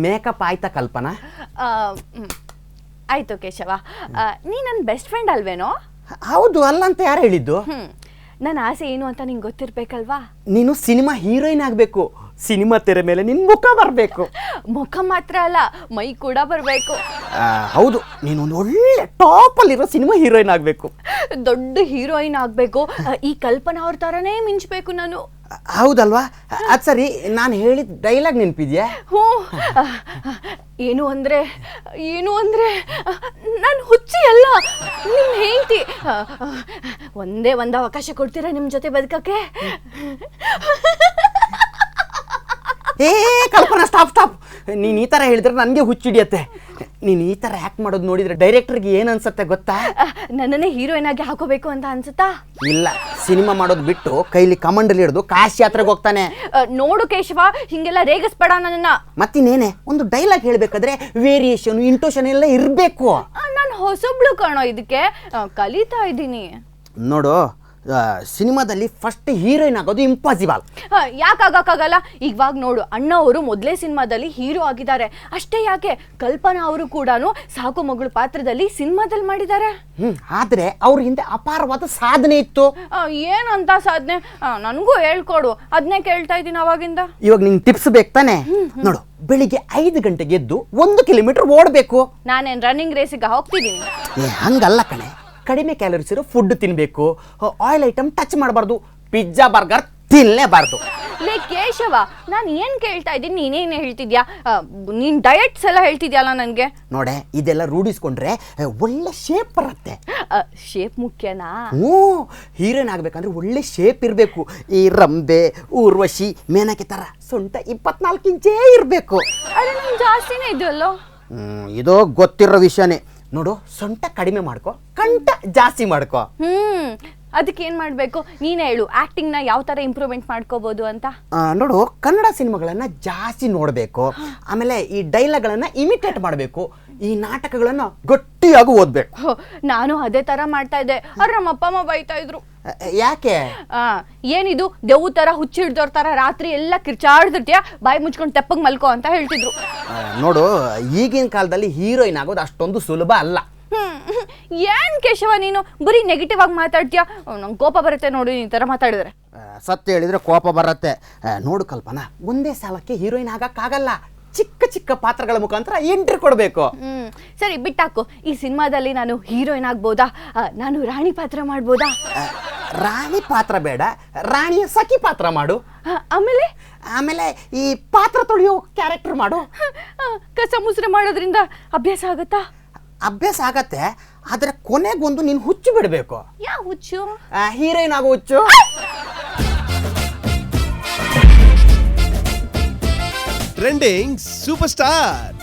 Makeup ಆಯ್ತಾ ಕಲ್ಪನಾ? ಆಯಿತು ಕೇಶವ. ನೀ ನನ್ನ ಬೆಸ್ಟ್ ಫ್ರೆಂಡ್ ಅಲ್ವೇನೋ? ಹೌದು, ಅಲ್ಲ ಅಂತ ಯಾರು ಹೇಳಿದ್ದು? ನನ್ನ ಆಸೆ ಏನು ಅಂತ ನಿಂಗೆ ಗೊತ್ತಿರಬೇಕಲ್ವಾ? ನೀನು ಸಿನಿಮಾ ಹೀರೋಯಿನ್ ಆಗಬೇಕು. ಸಿನಿಮಾ ತೆರೆ ಮೇಲೆ ನಿನ್ನ ಮುಖ ಬರಬೇಕು. ಮುಖ ಮಾತ್ರ ಅಲ್ಲ, ಮೈ ಕೂಡ ಬರಬೇಕು. ಹೌದು, ನೀನೊಂದು ಒಳ್ಳೆ ಟಾಪಲ್ಲಿರೋ ಸಿನಿಮಾ ಹೀರೋಯಿನ್ ಆಗಬೇಕು. ದೊಡ್ಡ ಹೀರೋಯಿನ್ ಆಗಬೇಕು. ಈ ಕಲ್ಪನಾ ಅವ್ರ ಥರನೇ ಮಿಂಚಬೇಕು ನಾನು. ಹೌದಲ್ವಾ? ಅದು ಸರಿ, ನಾನು ಹೇಳಿದ ಡೈಲಾಗ್ ನೆನಪಿದ್ಯಾ? ಹ್ಞೂ. ಏನು ಅಂದರೆ ನಾನು ಹುಚ್ಚಿ ಅಲ್ಲ, ನಿಮ್ಮ ಹೆಂಡತಿ. ಒಂದೇ ಒಂದು ಅವಕಾಶ ಕೊಡ್ತೀರಾ ನಿಮ್ಮ ಜೊತೆ ಬದುಕಕ್ಕೆ? ಏ ಕಲ್ಪನಾ, ಸ್ಟಾಪ್. ನೀನು ಈ ಥರ ಹೇಳಿದ್ರೆ ನನಗೆ ಹುಚ್ಚಿಡಿಯತ್ತೆ. ನೀನು ಈ ಥರ ಆ್ಯಕ್ಟ್ ಮಾಡೋದು ನೋಡಿದರೆ ಡೈರೆಕ್ಟರ್ಗೆ ಏನು ಅನ್ಸುತ್ತೆ ಗೊತ್ತಾ? ನನ್ನನ್ನೇ ಹೀರೋಯಿನ್ ಆಗಿ ಹಾಕೋಬೇಕು ಅಂತ ಅನ್ಸುತ್ತಾ? ಇಲ್ಲ, ಸಿನಿಮಾ ಮಾಡೋದು ಬಿಟ್ಟು ಕೈಲಿ ಕಮಂಡಲ್ಲಿ ಹಿಡಿದು ಕಾಶಿ ಯಾತ್ರೆಗೆ ಹೋಗ್ತಾನೆ. ನೋಡು ಕೇಶವ, ಹಿಂಗೆಲ್ಲ ರೇಗಿಸ್ಬೇಡ ನನ್ನನ್ನು. ಮತ್ತಿನ್ನೇನೆ, ಒಂದು ಡೈಲಾಗ್ ಹೇಳಬೇಕಾದ್ರೆ ವೇರಿಯೇಷನ್, ಇಂಟೋಷನ್ ಎಲ್ಲ ಇರಬೇಕು. ನಾನು ಹೊಸಬ್ಳು ಕಾಣೋ, ಇದಕ್ಕೆ ಕಲಿತಾ ಇದ್ದೀನಿ. ನೋಡು, ಸಿನಿಮಾದಲ್ಲಿ ಫಸ್ಟ್ ಹೀರೋಯಿನ್ ಆಗೋದು ಇಂಪಾಸಿಬಲ್. ಯಾಕಾಗಕ್ಕಾಗಲ್ಲ? ಇವಾಗ ನೋಡು, ಅಣ್ಣ ಅವರು ಮೊದಲೇ ಸಿನಿಮಾದಲ್ಲಿ ಹೀರೋ ಆಗಿದ್ದಾರೆ. ಅಷ್ಟೇ ಯಾಕೆ, ಕಲ್ಪನಾ ಅವರು ಕೂಡ ಸಾಕು ಮಗಳು ಪಾತ್ರದಲ್ಲಿ ಸಿನಿಮಾದಲ್ಲಿ ಮಾಡಿದ್ದಾರೆ. ಆದ್ರೆ ಅವ್ರ ಹಿಂದೆ ಅಪಾರವಾದ ಸಾಧನೆ ಇತ್ತು. ಏನಂತ ಸಾಧನೆ? ನನಗೂ ಹೇಳ್ಕೊಡು, ಅದನ್ನೇ ಕೇಳ್ತಾ ಇದ್ದೀನಿ ಅವಾಗಿಂದ. ಇವಾಗ ನಿಂಗೆ ಟಿಪ್ಸ್ ಬೇಕು ತಾನೆ? ನೋಡು, ಬೆಳಿಗ್ಗೆ 5 ಗಂಟೆಗೆ ಎದ್ದು 1 ಕಿಲೋಮೀಟರ್ ಓಡಬೇಕು. ನಾನೇನು ರನ್ನಿಂಗ್ ರೇಸಿಗೆ ಹೋಗ್ತಿದ್ದೀನಿ? ಹಂಗಲ್ಲ ಕಣೆ, ಕಡಿಮೆ ಕ್ಯಾಲರೀಸ್ ಇರೋ ಫುಡ್ ತಿನ್ನಬೇಕು. ಆಯಿಲ್ ಐಟಮ್ ಟಚ್ ಮಾಡಬಾರ್ದು. ಪಿಜ್ಜಾ ಬರ್ಗರ್ ತಿನ್ನಲೇಬಾರ್ದು. ಲೇ ಕೇಶವ, ನಾನು ಏನು ಕೇಳ್ತಾ ಇದ್ದೀನಿ, ನೀನೇನು ಹೇಳ್ತಿದ್ಯಾ? ನೀನು ಡಯಟ್ಸ್ ಎಲ್ಲ ಹೇಳ್ತಿದ್ಯಲ್ಲ ನನಗೆ. ನೋಡೆ, ಇದೆಲ್ಲ ರೂಢಿಸ್ಕೊಂಡ್ರೆ ಒಳ್ಳೆ ಶೇಪ್ ಬರುತ್ತೆ. ಶೇಪ್ ಮುಖ್ಯನಾ? ಹ್ಞೂ, ಹೀರೋಯಿನ್ ಆಗ್ಬೇಕಂದ್ರೆ ಒಳ್ಳೆ ಶೇಪ್ ಇರಬೇಕು. ಈ ರಂಬೆ, ಊರ್ವಶಿ, ಮೇನಕೆ ಥರ ಸೊಂಟ 24 ಇಂಚೇ ಇರಬೇಕು. ಅರೆ, ನಾನು ಜಾಸ್ತಿನೇ ಇದೆಯಲ್ಲೋ. ಇದು ಗೊತ್ತಿರೋ ವಿಷಯನೇ. ನೋಡು, ಸೊಂಟ ಕಡಿಮೆ ಮಾಡ್ಕೊ, ಕಂಠ ಜಾಸ್ತಿ ಮಾಡ್ಕೊ. ಅದಕ್ಕೆ ಏನು ಮಾಡಬೇಕು? ನೀನೇ ಹೇಳು, ಆ್ಯಕ್ಟಿಂಗ್ನ ಯಾವ ಥರ ಇಂಪ್ರೂವ್ಮೆಂಟ್ ಮಾಡ್ಕೋಬೋದು ಅಂತ. ನೋಡು, ಕನ್ನಡ ಸಿನಿಮಾಗಳನ್ನು ಜಾಸ್ತಿ ನೋಡಬೇಕು. ಆಮೇಲೆ ಈ ಡೈಲಾಗ್ಗಳನ್ನು ಇಮಿಟೇಟ್ ಮಾಡಬೇಕು. ಈ ನಾಟಕಗಳನ್ನು ಗಟ್ಟಿಯಾಗಿ ಓದಬೇಕು. ನಾನು ಅದೇ ಥರ ಮಾಡ್ತಾ ಇದ್ದೆ. ಆದ್ರೆ ನಮ್ಮ ಅಪ್ಪ ಅಮ್ಮ ಬೈತಾ ಇದ್ರು. ಯಾಕೆ? ಏನಿದು ದೇವು ಥರ ಹುಚ್ಚಿಡ್ದವ್ರ ಥರ ರಾತ್ರಿ ಎಲ್ಲ ಕಿರ್ಚಾಡ್ದಿರ್ತೀಯ, ಬಾಯಿ ಮುಚ್ಕೊಂಡು ತೆಪ್ಪಗೆ ಮಲ್ಕೋ ಅಂತ ಹೇಳ್ತಿದ್ರು. ನೋಡು, ಈಗಿನ ಕಾಲದಲ್ಲಿ ಹೀರೋಯಿನ್ ಆಗೋದು ಅಷ್ಟೊಂದು ಸುಲಭ ಅಲ್ಲ. ಏನ್ ಕೇಶವ, ನೀನು ಬರೀ ನೆಗೆಟಿವ್ ಆಗಿ ಮಾತಾಡ್ತೀಯ. ನಂಗೆ ಕೋಪ ಬರುತ್ತೆ ನೋಡಿ ಈ ಥರ ಮಾತಾಡಿದ್ರೆ. ಸತ್ಯ ಹೇಳಿದ್ರೆ ಕೋಪ ಬರುತ್ತೆ. ನೋಡು ಕಲ್ಪನಾ, ಒಂದೇ ಸಾಲಕ್ಕೆ ಹೀರೋಯಿನ್ ಆಗಕ್ಕಾಗಲ್ಲ. ಚಿಕ್ಕ ಚಿಕ್ಕ ಪಾತ್ರಗಳ ಮುಖಾಂತರ ಎಂಟ್ರಿ ಕೊಡಬೇಕು. ಸರಿ, ಬಿಟ್ಟಾಕು. ಈ ಸಿನಿಮಾದಲ್ಲಿ ನಾನು ಹೀರೋಯಿನ್ ಆಗ್ಬೋದಾ? ನಾನು ರಾಣಿ ಪಾತ್ರ ಮಾಡ್ಬೋದಾ? ರಾಣಿ ಪಾತ್ರ ಬೇಡ, ರಾಣಿಯ ಸಖಿ ಪಾತ್ರ ಮಾಡು. ಆಮೇಲೆ ಈ ಪಾತ್ರ ತೊಳೆಯೋ ಕ್ಯಾರೆಕ್ಟರ್ ಮಾಡು. ಕಸ ಮುಸ್ರೆ ಮಾಡೋದ್ರಿಂದ ಅಭ್ಯಾಸ ಆಗುತ್ತಾ? ಅಭ್ಯಾಸ ಆಗತ್ತೆ, ಆದ್ರೆ ಕೊನೆಗೊಂದು ನೀನು ಹುಚ್ಚು ಬಿಡಬೇಕು. ಯಾವ ಹುಚ್ಚು? ಹೀರೋಯಿನ್ ಆಗೋ ಹುಚ್ಚು. Trending super star.